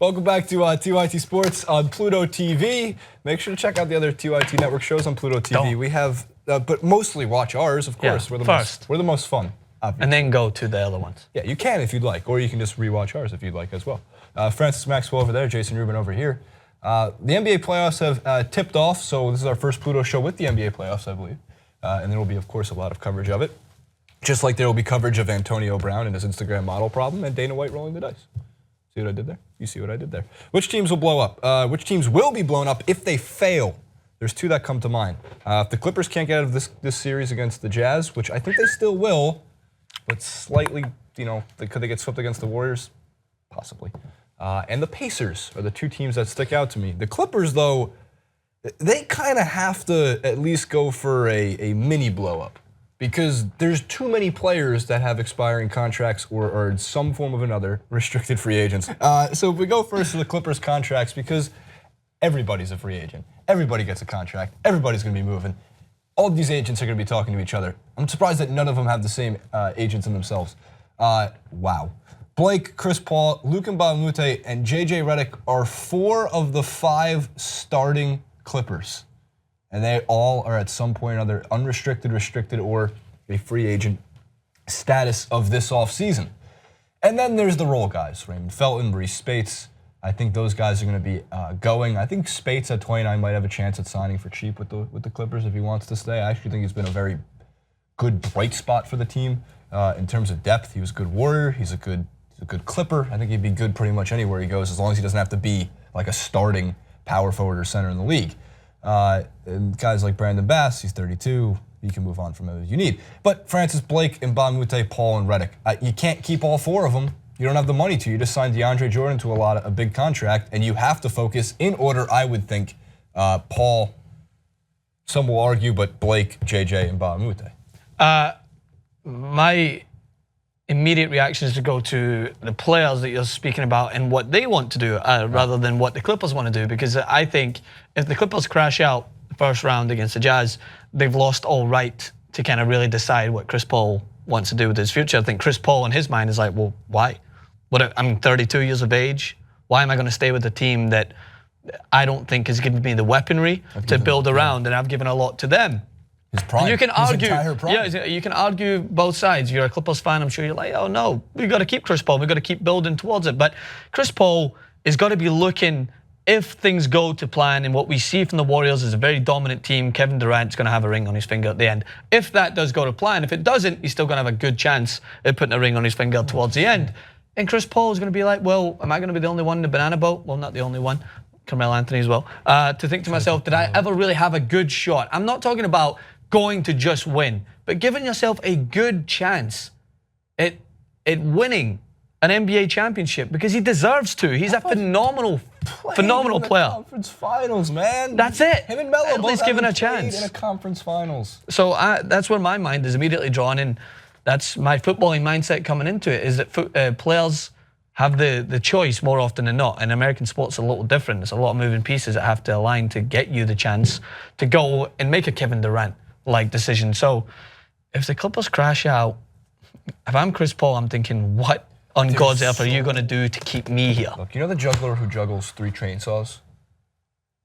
Welcome back to TYT Sports on PLUTO TV. Make sure to check out the other TYT Network shows on PLUTO TV. We have, but mostly watch ours, of course. Yeah, we're the most fun, obviously. And then go to the other ones. Yeah, you can if you'd like, or you can just rewatch ours if you'd like as well. Francis Maxwell over there, Jason Rubin over here. The NBA playoffs have tipped off, so this is our first PLUTO show with the NBA playoffs, I believe. And there will be, of course, a lot of coverage of it. Just like there will be coverage of Antonio Brown and his Instagram model problem and Dana White rolling the dice. See what I did there? You see what I did there? Which teams will blow up? Which teams will be blown up if they fail? There's two that come to mind. If the Clippers can't get out of this series against the Jazz, which I think they still will, but slightly, could they get swept against the Warriors? Possibly. And the Pacers are the two teams that stick out to me. The Clippers, though, they kind of have to at least go for a mini blow up. Because there's too many players that have expiring contracts or are in some form of another restricted free agents. So if we go first to the Clippers contracts, because everybody's a free agent. Everybody gets a contract. Everybody's going to be moving. All of these agents are going to be talking to each other. I'm surprised that none of them have the same agents in themselves. Wow. Blake, Chris Paul, Luka Mbamute, and JJ Redick are 4 of the 5 starting Clippers. And they all are at some point or another unrestricted, restricted, or a free agent status of this offseason. And then there's the role guys, Raymond Felton, Maurice Spates. I think those guys are going to be going. I think Spates at 29 might have a chance at signing for cheap with the Clippers if he wants to stay. I actually think he's been a very good bright spot for the team in terms of depth. He was a good Warrior. He's a good Clipper. I think he'd be good pretty much anywhere he goes as long as he doesn't have to be like a starting power forward or center in the league. And guys like Brandon Bass, he's 32. You can move on from him if you need. But Francis, Blake, Mbamute, Paul, and Redick, you can't keep all 4 of them. You don't have the money to. You just signed DeAndre Jordan to a big contract, and you have to focus in order. I would think Paul. Some will argue, but Blake, JJ, and Mbamute. My immediate reaction is to go to the players that you're speaking about and what they want to do rather than what the Clippers want to do, because I think if the Clippers crash out the first round against the Jazz, they've lost all right to kind of really decide what Chris Paul wants to do with his future. I think Chris Paul in his mind is like, well, why? I'm 32 years of age. Why am I going to stay with a team that I don't think is giving me the weaponry to build around, and I've given a lot to them? His prime. You can argue, yeah, you can argue both sides. You're a Clippers fan, I'm sure you're like, oh no, we've got to keep Chris Paul, we've got to keep building towards it. But Chris Paul has got to be looking, if things go to plan, and what we see from the Warriors is a very dominant team, Kevin Durant's going to have a ring on his finger at the end. If that does go to plan, if it doesn't, he's still going to have a good chance at putting a ring on his finger towards the end. And Chris Paul is going to be like, well, am I going to be the only one in the banana boat? Well, not the only one. Carmelo Anthony as well. To think to myself, did I ever really have a good shot? I'm not talking about going to just win, but giving yourself a good chance at winning an NBA championship, because he deserves to. He's a phenomenal player. Conference finals, man. That's it. Him and Melo at least given a chance in a conference finals. So that's where my mind is immediately drawn in. That's my footballing mindset coming into it, is that players have the choice more often than not. And American sports are a little different. There's a lot of moving pieces that have to align to get you the chance to go and make a Kevin Durant-like decision. So if the Clippers crash out, if I'm Chris Paul, I'm thinking, what on God's earth are you going to do to keep me here? Look, you know the juggler who juggles 3 chainsaws?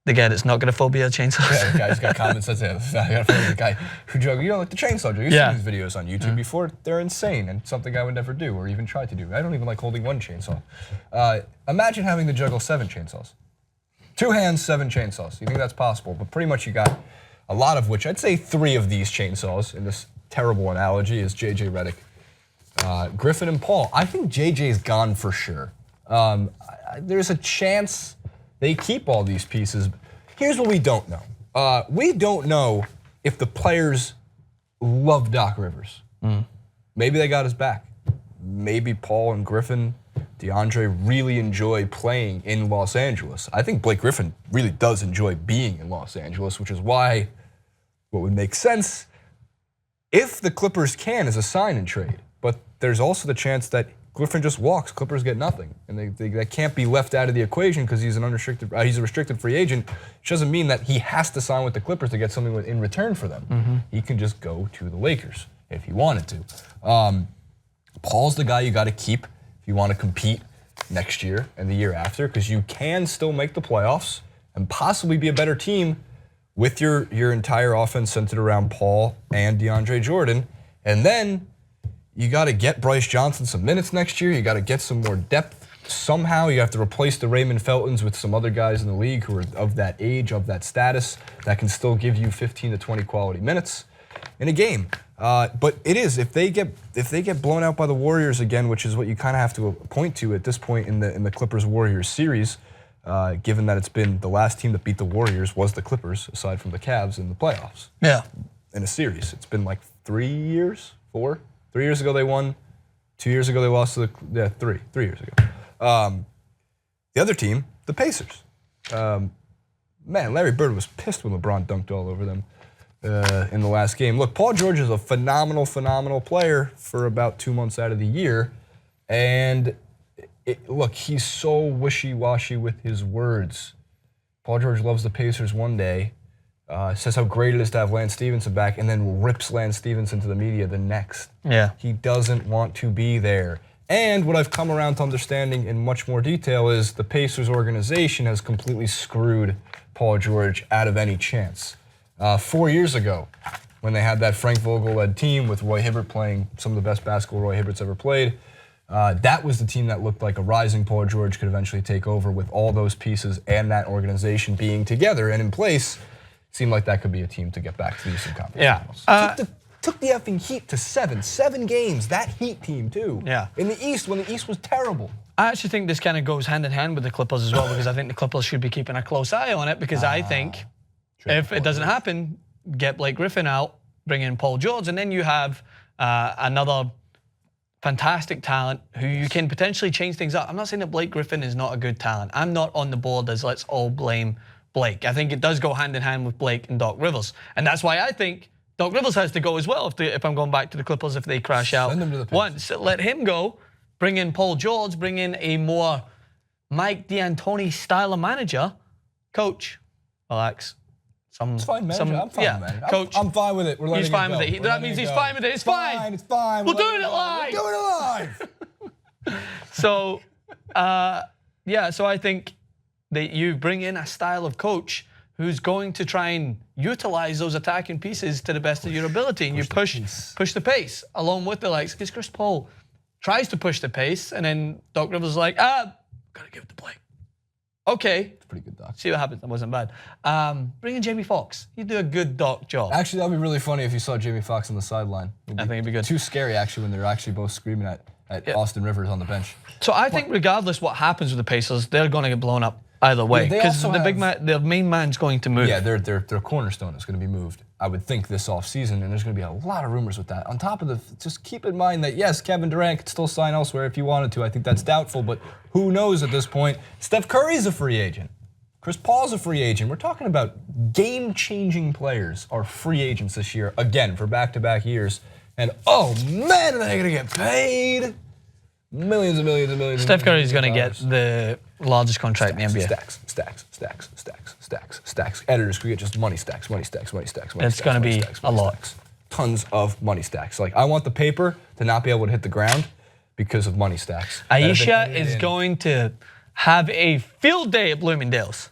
The guy that's not going to phobia chainsaws? Yeah, the guy who's got comments that say, the guy who juggles, like the chainsaw juggle. You've seen these videos on YouTube before. They're insane and something I would never do or even try to do. I don't even like holding 1 chainsaw. Imagine having to juggle 7 chainsaws. 2 hands, 7 chainsaws. You think that's possible? But pretty much you got a lot of which, I'd say 3 of these chainsaws, in this terrible analogy, is JJ Redick, Griffin, and Paul. I think JJ's gone for sure. There's a chance they keep all these pieces. Here's what we don't know. We don't know if the players love Doc Rivers. Maybe they got his back. Maybe Paul and Griffin, DeAndre really enjoy playing in Los Angeles. I think Blake Griffin really does enjoy being in Los Angeles, which is why what would make sense if the Clippers can is a sign and trade. But there's also the chance that Griffin just walks, Clippers get nothing, and that can't be left out of the equation because he's he's a restricted free agent. Which doesn't mean that he has to sign with the Clippers to get something in return for them. He can just go to the Lakers if he wanted to. Paul's the guy you got to keep if you want to compete next year and the year after, because you can still make the playoffs and possibly be a better team with your entire offense centered around Paul and DeAndre Jordan. And then you got to get Bryce Johnson some minutes next year. You got to get some more depth somehow. You have to replace the Raymond Feltons with some other guys in the league who are of that age, of that status, that can still give you 15 to 20 quality minutes in a game. But it is, if they get blown out by the Warriors again, which is what you kind of have to point to at this point in the Clippers-Warriors series, given that it's been the last team that beat the Warriors was the Clippers, aside from the Cavs in the playoffs. Yeah. In a series. It's been like 3 years, 4? 3 years ago they won. 2 years ago they lost to the, 3 years ago. The other team, the Pacers. Man, Larry Bird was pissed when LeBron dunked all over them in the last game. Look, Paul George is a phenomenal player for about 2 months out of the year. And look, he's so wishy-washy with his words. Paul George loves the Pacers one day, says how great it is to have Lance Stevenson back, and then rips Lance Stevenson to the media the next. Yeah. He doesn't want to be there. And what I've come around to understanding in much more detail is the Pacers organization has completely screwed Paul George out of any chance. 4 years ago, when they had that Frank Vogel-led team with Roy Hibbert playing some of the best basketball Roy Hibbert's ever played, that was the team that looked like a rising Paul George could eventually take over with all those pieces and that organization being together and in place. Seemed like that could be a team to get back to the Eastern Conference Finals. Took the effing Heat to 7 games. That Heat team too. Yeah. In the East, when the East was terrible. I actually think this kind of goes hand in hand with the Clippers as well, because I think the Clippers should be keeping a close eye on it, because I think if it doesn't happen, get Blake Griffin out, bring in Paul George, and then you have another fantastic talent who you can potentially change things up. I'm not saying that Blake Griffin is not a good talent. I'm not on the board as let's all blame Blake. I think it does go hand in hand with Blake and Doc Rivers. And that's why I think Doc Rivers has to go as well if I'm going back to the Clippers, if they crash out. Send him to the once, let him go, bring in Paul George, bring in a more Mike D'Antoni style of manager. Coach, relax. It's fine, manager. I'm fine, man. Coach, I'm fine with it. We're letting he's fine it go. with it. That means he's fine with it. It's fine. It's fine. We're doing it live. We're doing it live. So, yeah, so I think that you bring in a style of coach who's going to try and utilize those attacking pieces to the best of your ability, and you push the pace along with the likes. Because Chris Paul tries to push the pace, and then Doc Rivers is like, gotta give it to Blake. Okay. It's pretty good, Doc. See what happens. That wasn't bad. Bring in Jamie Foxx. You do a good Doc job. Actually, that'd be really funny if you saw Jamie Foxx on the sideline. I think it'd be good. Too scary, actually, when they're actually both screaming at Austin Rivers on the bench. So I think regardless what happens with the Pacers, they're going to get blown up either way, because the main man's going to move. Yeah, their cornerstone is going to be moved, I would think, this offseason, and there's going to be a lot of rumors with that. On top of just keep in mind that, yes, Kevin Durant could still sign elsewhere if he wanted to. I think that's doubtful, but who knows at this point. Steph Curry's a free agent. Chris Paul's a free agent. We're talking about game-changing players are free agents this year, again, for back-to-back years. And, oh, man, are they going to get paid? Millions and millions and millions. Steph Curry's going to get the largest contract in the NBA. Stacks. Editors could get just money stacks. It's going to be a lot. Tons of money stacks. Like, I want the paper to not be able to hit the ground because of money stacks. Aisha is going to have a field day at Bloomingdale's.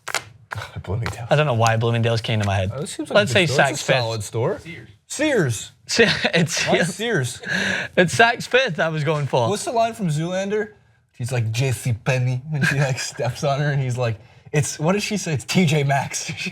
Bloomingdale's. I don't know why Bloomingdale's came to my head. Let's say Saks Fifth. Solid store. Sears. It's Sears. It's Saks Fifth I was going for. What's the line from Zoolander? She's like J.C. Penney, and she like steps on her, and he's like, "It's what did she say? It's TJ Maxx."